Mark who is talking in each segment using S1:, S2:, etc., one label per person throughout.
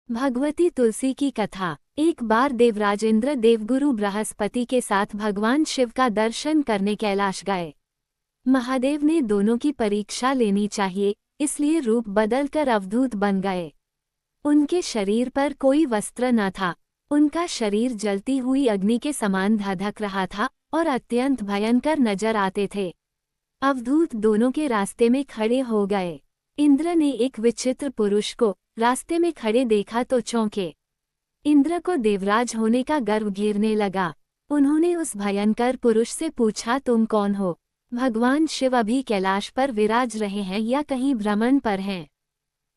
S1: भगवती तुलसी की कथा। एक बार देवराज इंद्र देवगुरु बृहस्पति के साथ भगवान शिव का दर्शन करने कैलाश गए। महादेव ने दोनों की परीक्षा लेनी चाहिए, इसलिए रूप बदलकर अवधूत बन गए। उनके शरीर पर कोई वस्त्र न था। उनका शरीर जलती हुई अग्नि के समान धधक रहा था और अत्यंत भयंकर नजर आते थे। अवधूत दोनों के रास्ते में खड़े हो गए। इंद्र ने एक विचित्र पुरुष को रास्ते में खड़े देखा तो चौंके। इंद्र को देवराज होने का गर्व घेरने लगा। उन्होंने उस भयंकर पुरुष से पूछा, तुम कौन हो? भगवान शिव अभी कैलाश पर विराज रहे हैं या कहीं भ्रमण पर हैं?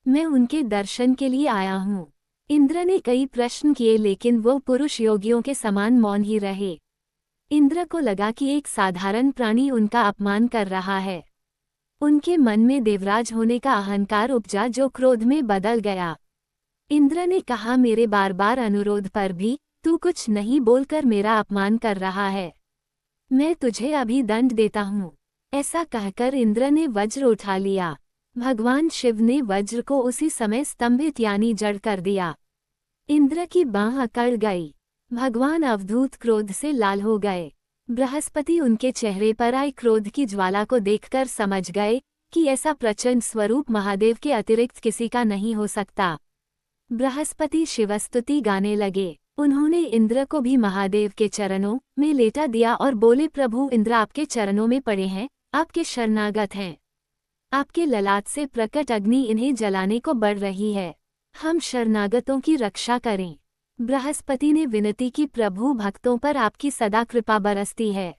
S1: मैं उनके दर्शन के लिए आया हूँ। इंद्र ने कई प्रश्न किए, लेकिन वो पुरुष योगियों के समान मौन ही रहे। इंद्र को लगा कि एक साधारण प्राणी उनका अपमान कर रहा है। उनके मन में देवराज होने का अहंकार उपजा, जो क्रोध में बदल गया। इंद्र ने कहा, मेरे बार बार अनुरोध पर भी तू कुछ नहीं बोलकर मेरा अपमान कर रहा है। मैं तुझे अभी दंड देता हूँ। ऐसा कहकर इंद्र ने वज्र उठा लिया। भगवान शिव ने वज्र को उसी समय स्तंभित यानी जड़ कर दिया। इंद्र की बांह अकड़ गई। भगवान अवधूत क्रोध से लाल हो गए। बृहस्पति उनके चेहरे पर आई क्रोध की ज्वाला को देखकर समझ गए कि ऐसा प्रचंड स्वरूप महादेव के अतिरिक्त किसी का नहीं हो सकता। बृहस्पति शिवस्तुति गाने लगे। उन्होंने इंद्र को भी महादेव के चरणों में लेटा दिया और बोले, प्रभु इंद्र आपके चरणों में पड़े हैं, आपके शरणागत हैं। आपके ललाट से प्रकट अग्नि इन्हें जलाने को बढ़ रही है। हम शरणागतों की रक्षा करें। बृहस्पति ने विनती की, प्रभु भक्तों पर आपकी सदा कृपा बरसती है।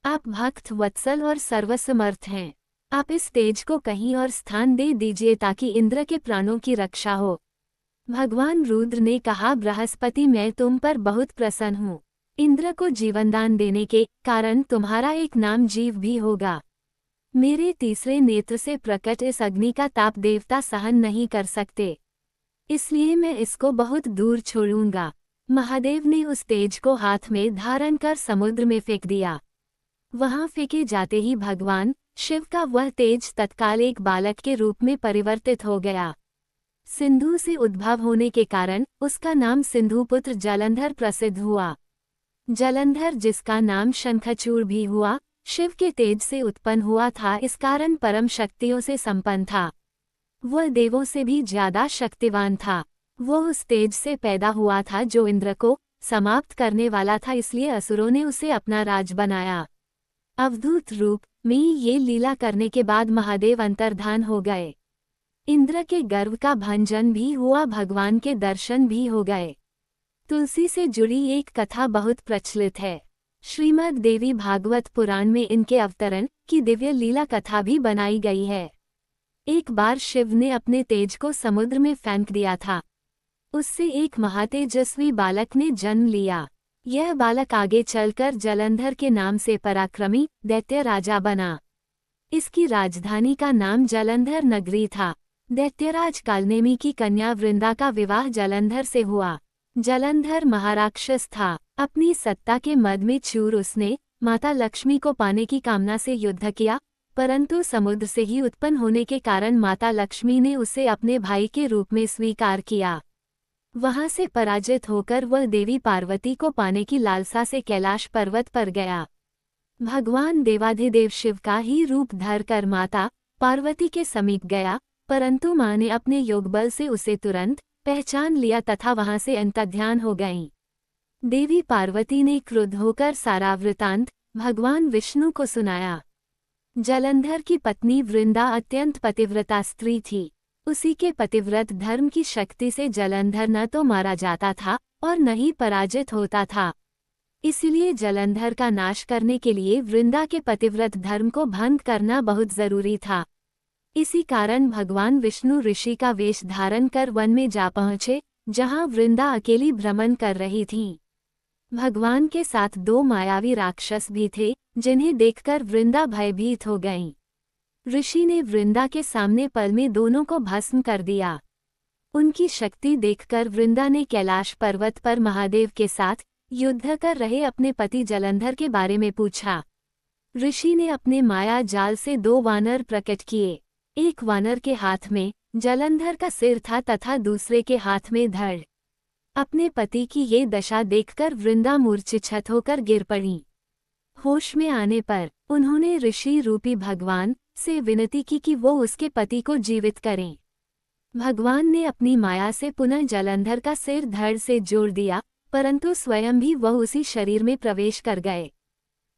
S1: आप भक्त वत्सल और सर्वसमर्थ हैं। आप इस तेज को कहीं और स्थान दे दीजिए ताकि इंद्र के प्राणों की रक्षा हो। भगवान रुद्र ने कहा, बृहस्पति मैं तुम पर बहुत प्रसन्न हूँ। इंद्र को जीवनदान देने के कारण तुम्हारा एक नाम जीव भी होगा। मेरे तीसरे नेत्र से प्रकट इस अग्नि का ताप देवता सहन नहीं कर सकते, इसलिए मैं इसको बहुत दूर छोड़ूंगा। महादेव ने उस तेज को हाथ में धारण कर समुद्र में फेंक दिया। वहां फेंके जाते ही भगवान शिव का वह तेज तत्काल एक बालक के रूप में परिवर्तित हो गया। सिंधु से उद्भव होने के कारण उसका नाम सिंधुपुत्र जलंधर प्रसिद्ध हुआ। जलंधर, जिसका नाम शंखचूड़ भी हुआ, शिव के तेज से उत्पन्न हुआ था। इस कारण परम शक्तियों से संपन्न था। वह देवों से भी ज्यादा शक्तिवान था। वह उस तेज से पैदा हुआ था जो इंद्र को समाप्त करने वाला था, इसलिए असुरों ने उसे अपना राज बनाया। अवधूत रूप में ये लीला करने के बाद महादेव अंतर्धान हो गए। इंद्र के गर्व का भंजन भी हुआ, भगवान के दर्शन भी हो गए। तुलसी से जुड़ी एक कथा बहुत प्रचलित है। श्रीमद् देवी भागवत पुराण में इनके अवतरण की दिव्य लीला कथा भी बनाई गई है। एक बार शिव ने अपने तेज को समुद्र में फेंक दिया था। उससे एक महातेजस्वी बालक ने जन्म लिया। यह बालक आगे चलकर जलंधर के नाम से पराक्रमी दैत्य राजा बना। इसकी राजधानी का नाम जलंधर नगरी था। दैत्यराज कालनेमी की कन्या वृंदा का विवाह जलंधर से हुआ। जलंधर महाराक्षस था। अपनी सत्ता के मद में चूर उसने माता लक्ष्मी को पाने की कामना से युद्ध किया, परंतु समुद्र से ही उत्पन्न होने के कारण माता लक्ष्मी ने उसे अपने भाई के रूप में स्वीकार किया। वहां से पराजित होकर वह देवी पार्वती को पाने की लालसा से कैलाश पर्वत पर गया। भगवान देवाधिदेव शिव का ही रूप धरकर माता पार्वती के समीप गया, परंतु मां ने अपने योगबल से उसे तुरंत पहचान लिया तथा वहां से अंतर्ध्यान हो गईं। देवी पार्वती ने क्रुद्ध होकर सारा वृतांत भगवान विष्णु को सुनाया। जलंधर की पत्नी वृंदा अत्यंत पतिव्रता स्त्री थी। उसी के पतिव्रत धर्म की शक्ति से जलंधर न तो मारा जाता था और न ही पराजित होता था। इसलिए जलंधर का नाश करने के लिए वृंदा के पतिव्रत धर्म को भंग करना बहुत जरूरी था। इसी कारण भगवान विष्णु ऋषि का वेश धारण कर वन में जा पहुँचे, जहाँ वृंदा अकेली भ्रमण कर रही थीं। भगवान के साथ दो मायावी राक्षस भी थे, जिन्हें देखकर वृंदा भयभीत हो गईं। ऋषि ने वृंदा के सामने पल में दोनों को भस्म कर दिया। उनकी शक्ति देखकर वृंदा ने कैलाश पर्वत पर महादेव के साथ युद्ध कर रहे अपने पति जलंधर के बारे में पूछा। ऋषि ने अपने माया जाल से दो वानर प्रकट किए। एक वानर के हाथ में जलंधर का सिर था तथा दूसरे के हाथ में धड़। अपने पति की ये दशा देखकर वृंदा मूर्छित होकर गिर पड़ी। होश में आने पर उन्होंने ऋषि रूपी भगवान से विनती की कि वो उसके पति को जीवित करें। भगवान ने अपनी माया से पुनः जलंधर का सिर धड़ से जोड़ दिया, परंतु स्वयं भी वह उसी शरीर में प्रवेश कर गए।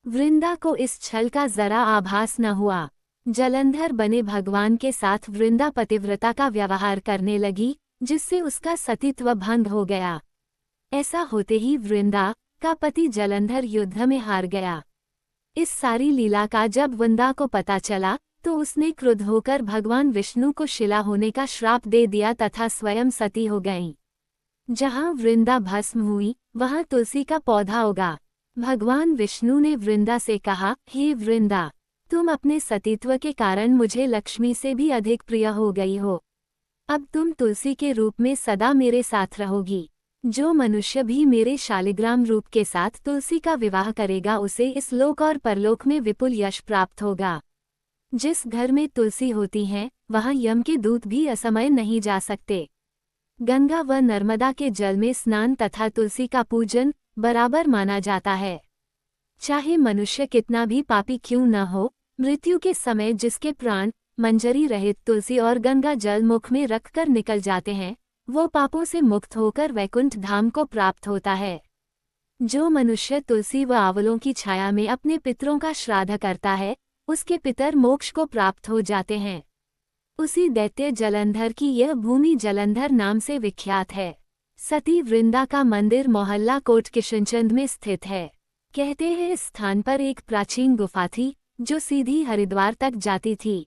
S1: वृंदा को इस छल का जरा आभास न हुआ। जलंधर बने भगवान के साथ वृंदा पतिव्रता का व्यवहार करने लगी, जिससे उसका सतीत्व भंग हो गया। ऐसा होते ही वृंदा का पति जलंधर युद्ध में हार गया। इस सारी लीला का जब वृंदा को पता चला तो उसने क्रुद्ध होकर भगवान विष्णु को शिला होने का श्राप दे दिया तथा स्वयं सती हो गईं। जहाँ वृंदा भस्म हुई वहाँ तुलसी का पौधा उगा। भगवान विष्णु ने वृंदा से कहा, हे वृंदा, तुम अपने सतीत्व के कारण मुझे लक्ष्मी से भी अधिक प्रिय हो गई हो। अब तुम तुलसी के रूप में सदा मेरे साथ रहोगी। जो मनुष्य भी मेरे शालिग्राम रूप के साथ तुलसी का विवाह करेगा उसे इस लोक और परलोक में विपुल यश प्राप्त होगा। जिस घर में तुलसी होती है वहाँ यम के दूत भी असमय नहीं जा सकते। गंगा व नर्मदा के जल में स्नान तथा तुलसी का पूजन बराबर माना जाता है। चाहे मनुष्य कितना भी पापी क्यों न हो, मृत्यु के समय जिसके प्राण मंजरी रहित तुलसी और गंगा जल मुख में रखकर निकल जाते हैं, वो पापों से मुक्त होकर वैकुंठ धाम को प्राप्त होता है। जो मनुष्य तुलसी व आंवलों की छाया में अपने पितरों का श्राद्ध करता है, उसके पितर मोक्ष को प्राप्त हो जाते हैं। उसी दैत्य जलंधर की यह भूमि जलंधर नाम से विख्यात है। सती वृंदा का मंदिर मोहल्ला कोट किशनचंद में स्थित है। कहते हैं इस स्थान पर एक प्राचीन गुफा थी जो सीधी हरिद्वार तक जाती थी।